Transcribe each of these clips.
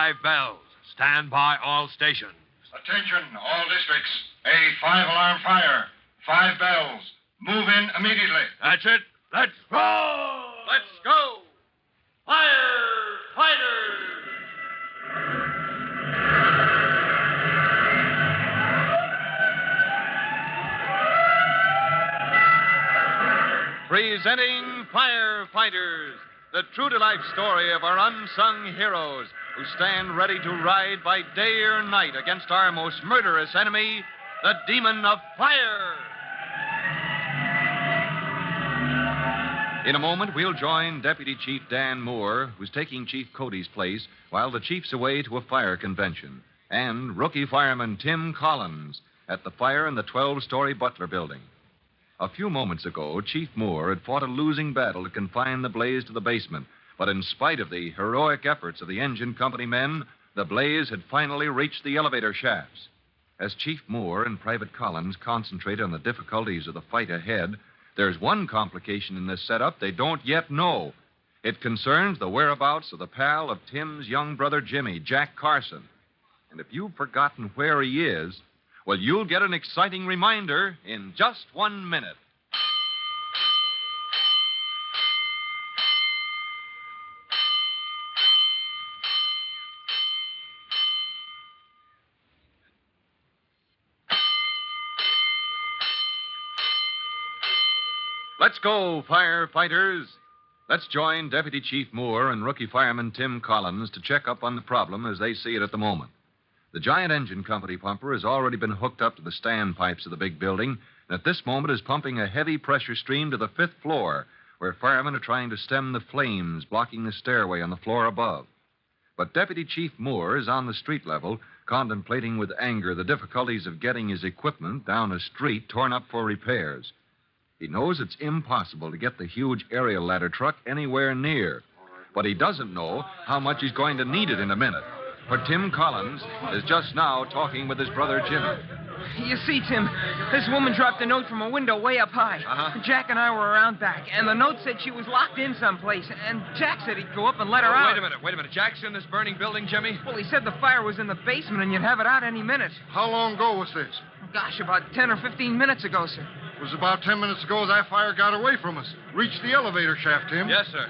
5 bells. Stand by all stations. Attention, all districts. A 5-alarm fire. 5 bells. Move in immediately. That's it. Let's roll! Let's go! Firefighters! Presenting Firefighters, the true-to-life story of our unsung heroes who stand ready to ride by day or night against our most murderous enemy, the demon of fire. In a moment, we'll join Deputy Chief Dan Moore, who's taking Chief Cody's place while the chief's away to a fire convention, and rookie fireman Tim Collins at the fire in the 12-story Butler building. A few moments ago, Chief Moore had fought a losing battle to confine the blaze to the basement, but in spite of the heroic efforts of the engine company men, the blaze had finally reached the elevator shafts. As Chief Moore and Private Collins concentrate on the difficulties of the fight ahead, there's one complication in this setup they don't yet know. It concerns the whereabouts of the pal of Tim's young brother Jimmy, Jack Carson. And if you've forgotten where he is, well, you'll get an exciting reminder in just 1 minute. Let's go, firefighters. Let's join Deputy Chief Moore and rookie fireman Tim Collins to check up on the problem as they see it at the moment. The giant engine company pumper has already been hooked up to the standpipes of the big building, and at this moment is pumping a heavy pressure stream to the 5th floor, where firemen are trying to stem the flames blocking the stairway on the floor above. But Deputy Chief Moore is on the street level, contemplating with anger the difficulties of getting his equipment down a street torn up for repairs. He knows it's impossible to get the huge aerial ladder truck anywhere near, but he doesn't know how much he's going to need it in a minute. For Tim Collins is just now talking with his brother Jimmy. You see, Tim, this woman dropped a note from a window way up high. Uh-huh. Jack and I were around back, and the note said she was locked in someplace, and Jack said he'd go up and let her out. Wait a minute. Jack's in this burning building, Jimmy? Well, he said the fire was in the basement and you'd have it out any minute. How long ago was this? Gosh, about 10 or 15 minutes ago, sir. It was about 10 minutes ago that fire got away from us. Reached the elevator shaft, Tim. Yes, sir.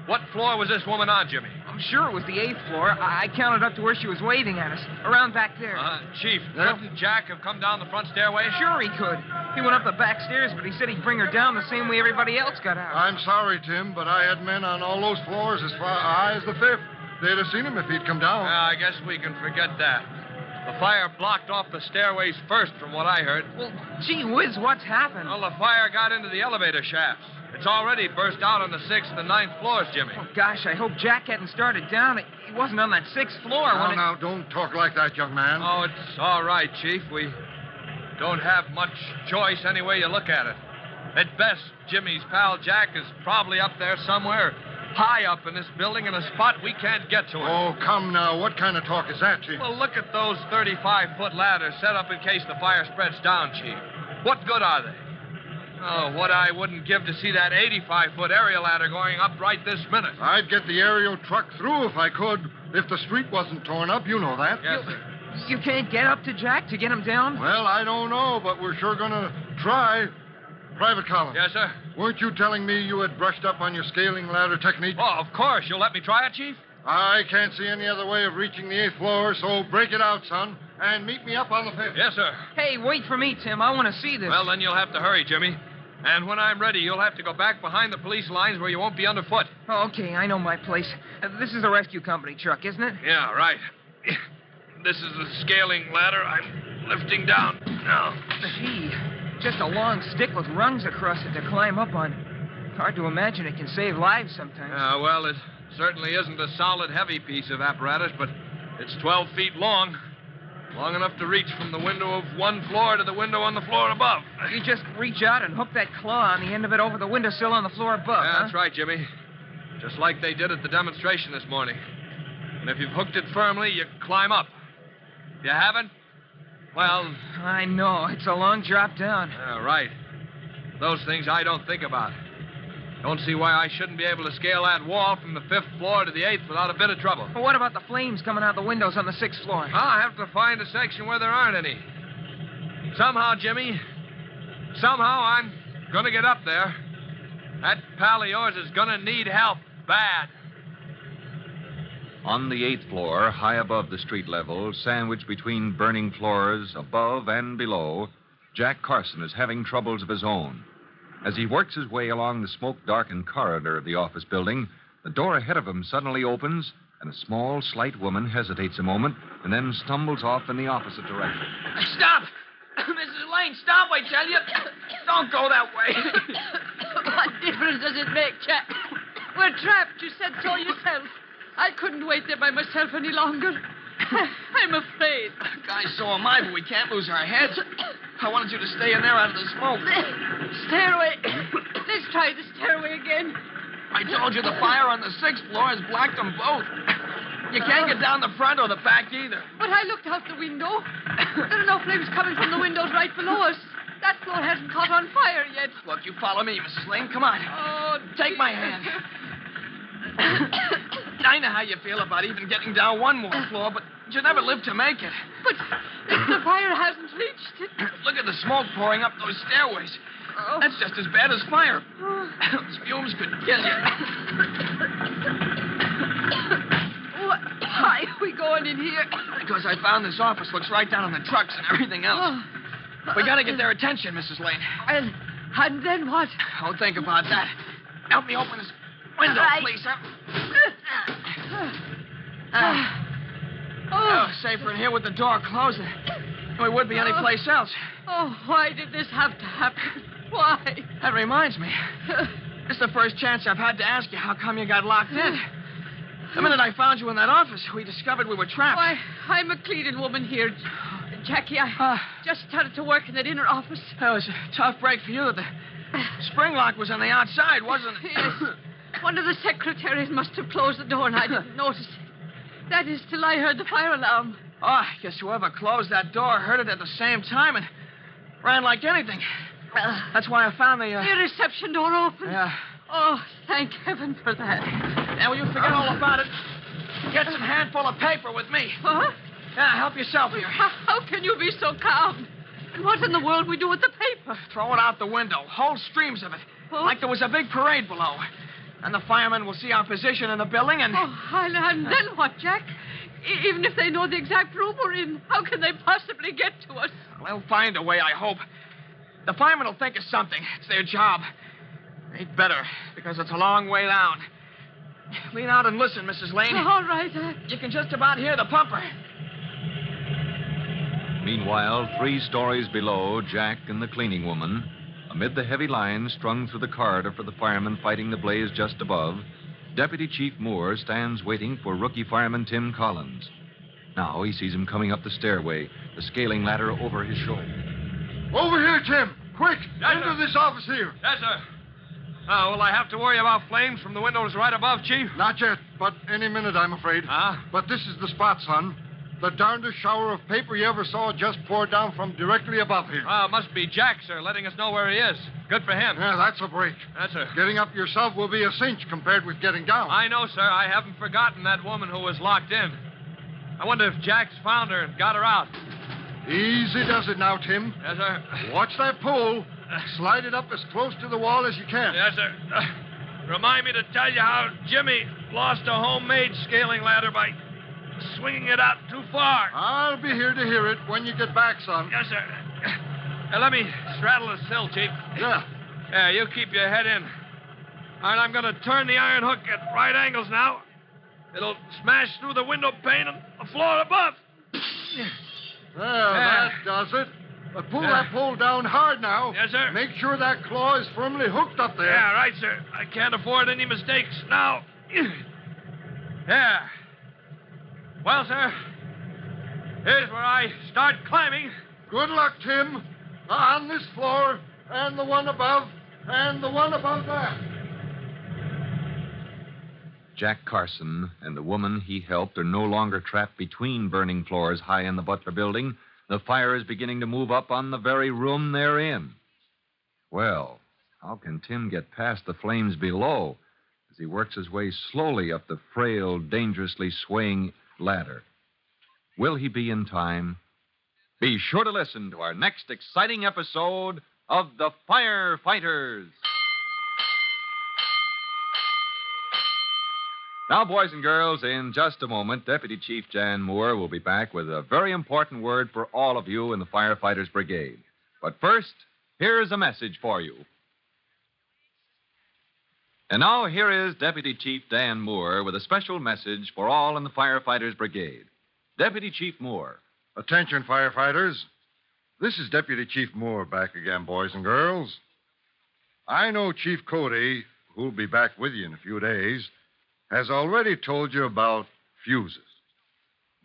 What floor was this woman on, Jimmy? I'm sure it was the 8th floor. I counted up to where she was waving at us, around back there. Chief, Yeah? couldn't Jack have come down the front stairway? Sure he could. He went up the back stairs, but he said he'd bring her down the same way everybody else got out. I'm sorry, Tim, but I had men on all those floors as far high as the 5th. They'd have seen him if he'd come down. I guess we can forget that. The fire blocked off the stairways first, from what I heard. Well, gee whiz, what's happened? Well, the fire got into the elevator shafts. It's already burst out on the 6th and 9th floors, Jimmy. Oh, gosh, I hope Jack hadn't started down. He wasn't on that 6th floor when it... Now, don't talk like that, young man. Oh, it's all right, Chief. We don't have much choice any way you look at it. At best, Jimmy's pal Jack is probably up there somewhere, high up in this building in a spot we can't get to him. Oh, come now. What kind of talk is that, Chief? Well, look at those 35-foot ladders set up in case the fire spreads down, Chief. What good are they? Oh, what I wouldn't give to see that 85-foot aerial ladder going up right this minute. I'd get the aerial truck through if I could. If the street wasn't torn up, you know that. Yes, sir. You can't get up to Jack to get him down? Well, I don't know, but we're sure going to try. Private Collins. Yes, sir? Weren't you telling me you had brushed up on your scaling ladder technique? Oh, of course. You'll let me try it, Chief? I can't see any other way of reaching the 8th floor, so break it out, son, and meet me up on the 5th. Yes, sir. Hey, wait for me, Tim. I want to see this. Well, then you'll have to hurry, Jimmy. And when I'm ready, you'll have to go back behind the police lines where you won't be underfoot. Oh, okay, I know my place. This is the rescue company truck, isn't it? Yeah, right. This is the scaling ladder I'm lifting down now. Gee, just a long stick with rungs across it to climb up on. Hard to imagine it can save lives sometimes. Well, it certainly isn't a solid, heavy piece of apparatus, but it's 12 feet long. Long enough to reach from the window of one floor to the window on the floor above. You just reach out and hook that claw on the end of it over the windowsill on the floor above, Yeah, that's right, Jimmy. Just like they did at the demonstration this morning. And if you've hooked it firmly, you climb up. If you haven't, well... I know. It's a long drop down. Right. Those things I don't think about. Don't see why I shouldn't be able to scale that wall from the 5th floor to the 8th without a bit of trouble. Well, what about the flames coming out the windows on the 6th floor? I'll have to find a section where there aren't any. Somehow, Jimmy, I'm gonna get up there. That pal of yours is gonna need help bad. On the 8th floor, high above the street level, sandwiched between burning floors above and below, Jack Carson is having troubles of his own. As he works his way along the smoke-darkened corridor of the office building, the door ahead of him suddenly opens, and a small, slight woman hesitates a moment and then stumbles off in the opposite direction. Stop! Mrs. Lane, stop, I tell you. Don't go that way. What difference does it make, Jack? We're trapped. You said so yourself. I couldn't wait there by myself any longer. I'm afraid. Guys, so am I, but we can't lose our heads. I wanted you to stay in there out of the smoke. Stairway. Let's try the stairway again. I told you the fire on the 6th floor has blacked them both. You can't get down the front or the back either. But I looked out the window. There are no flames coming from the windows right below us. That floor hasn't caught on fire yet. Look, you follow me, Mrs. Lane. Come on. Oh, Take my hand. I know how you feel about even getting down one more floor, but you never live to make it. But the fire hasn't reached it. Look at the smoke pouring up those stairways. Oh. That's just as bad as fire. Those fumes could kill you. Why are we going in here? Because I found this office looks right down on the trucks and everything else. We gotta get their attention, Mrs. Lane. And then what? Oh, think about that. Help me open this window, please, huh? Safer in here with the door closed than we would be anyplace else. Oh, why did this have to happen? Why? That reminds me. It's the first chance I've had to ask you how come you got locked in. The minute I found you in that office, we discovered we were trapped. Why, I'm a cleaning woman here. Jackie, I just started to work in that inner office. That was a tough break for you. The spring lock was on the outside, wasn't it? Yes. One of the secretaries must have closed the door, and I didn't notice it. That is till I heard the fire alarm. Oh, I guess whoever closed that door heard it at the same time and ran like anything. That's why I found the reception door open. Yeah. Oh, thank heaven for that. Now, will you forget all about it? Get some handful of paper with me. What? Yeah, help yourself here. How can you be so calm? And what in the world we do with the paper? Throw it out the window. Whole streams of it. Oh. Like there was a big parade below. And the firemen will see our position in the building and... Oh, and then what, Jack? Even if they know the exact room we're in, how can they possibly get to us? They'll find a way, I hope. The firemen will think of something. It's their job. They'd better, because it's a long way down. Lean out and listen, Mrs. Lane. All right. You can just about hear the pumper. Meanwhile, 3 stories below, Jack and the cleaning woman, amid the heavy lines strung through the corridor for the firemen fighting the blaze just above, Deputy Chief Moore stands waiting for rookie fireman Tim Collins. Now he sees him coming up the stairway, the scaling ladder over his shoulder. Over here, Tim. Quick, Yes, into sir. this office here. Yes, sir. Now, will I have to worry about flames from the windows right above, Chief? Not yet, but any minute, I'm afraid. Huh? But this is the spot, son. The darndest shower of paper you ever saw just poured down from directly above here. Well, it must be Jack, sir, letting us know where he is. Good for him. Yeah, that's a break. Yes, sir. Getting up yourself will be a cinch compared with getting down. I know, sir. I haven't forgotten that woman who was locked in. I wonder if Jack's found her and got her out. Easy does it now, Tim. Yes, sir. Watch that pole. Slide it up as close to the wall as you can. Yes, sir. Remind me to tell you how Jimmy lost a homemade scaling ladder by swinging it out too far. I'll be here to hear it when you get back, son. Yes, sir. Let me straddle the sill, Chief. Yeah. Yeah, you keep your head in. All right, I'm going to turn the iron hook at right angles now. It'll smash through the window pane on the floor above. That does it. But pull that pole down hard now. Yes, sir. Make sure that claw is firmly hooked up there. Yeah, right, sir. I can't afford any mistakes now. Yeah. Well, sir, here's where I start climbing. Good luck, Tim. On this floor, and the one above, and the one above that. Jack Carson and the woman he helped are no longer trapped between burning floors high in the Butler building. The fire is beginning to move up on the very room they're in. Well, How can Tim get past the flames below as he works his way slowly up the frail, dangerously swaying ladder? Will he be in time? Be sure to listen to our next exciting episode of The Firefighters. Now, boys and girls, in just a moment, Deputy Chief Jan Moore will be back with a very important word for all of you in the Firefighters Brigade. But first, here's a message for you. And now, here is Deputy Chief Dan Moore with a special message for all in the Firefighters Brigade. Deputy Chief Moore. Attention, firefighters. This is Deputy Chief Moore back again, boys and girls. I know Chief Cody, who'll be back with you in a few days, has already told you about fuses.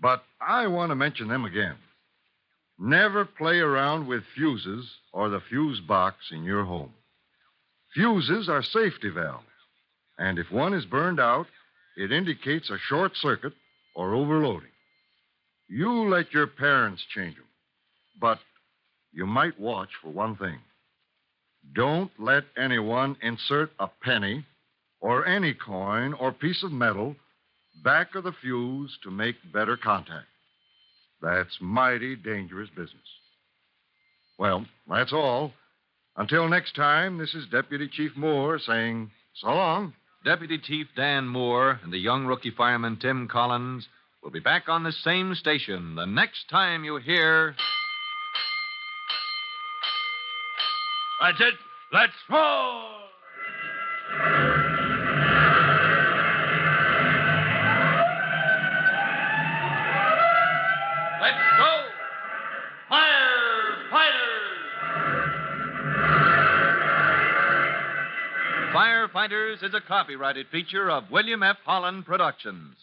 But I want to mention them again. Never play around with fuses or the fuse box in your home. Fuses are safety valves, and if one is burned out, it indicates a short circuit or overloading. You let your parents change them, but you might watch for one thing. Don't let anyone insert a penny or any coin or piece of metal back of the fuse to make better contact. That's mighty dangerous business. Well, that's all. Until next time, this is Deputy Chief Moore saying so long. Deputy Chief Dan Moore and the young rookie fireman Tim Collins will be back on the same station the next time you hear... That's it. Let's roll! Let's go! Firefighters is a copyrighted feature of William F. Holland Productions.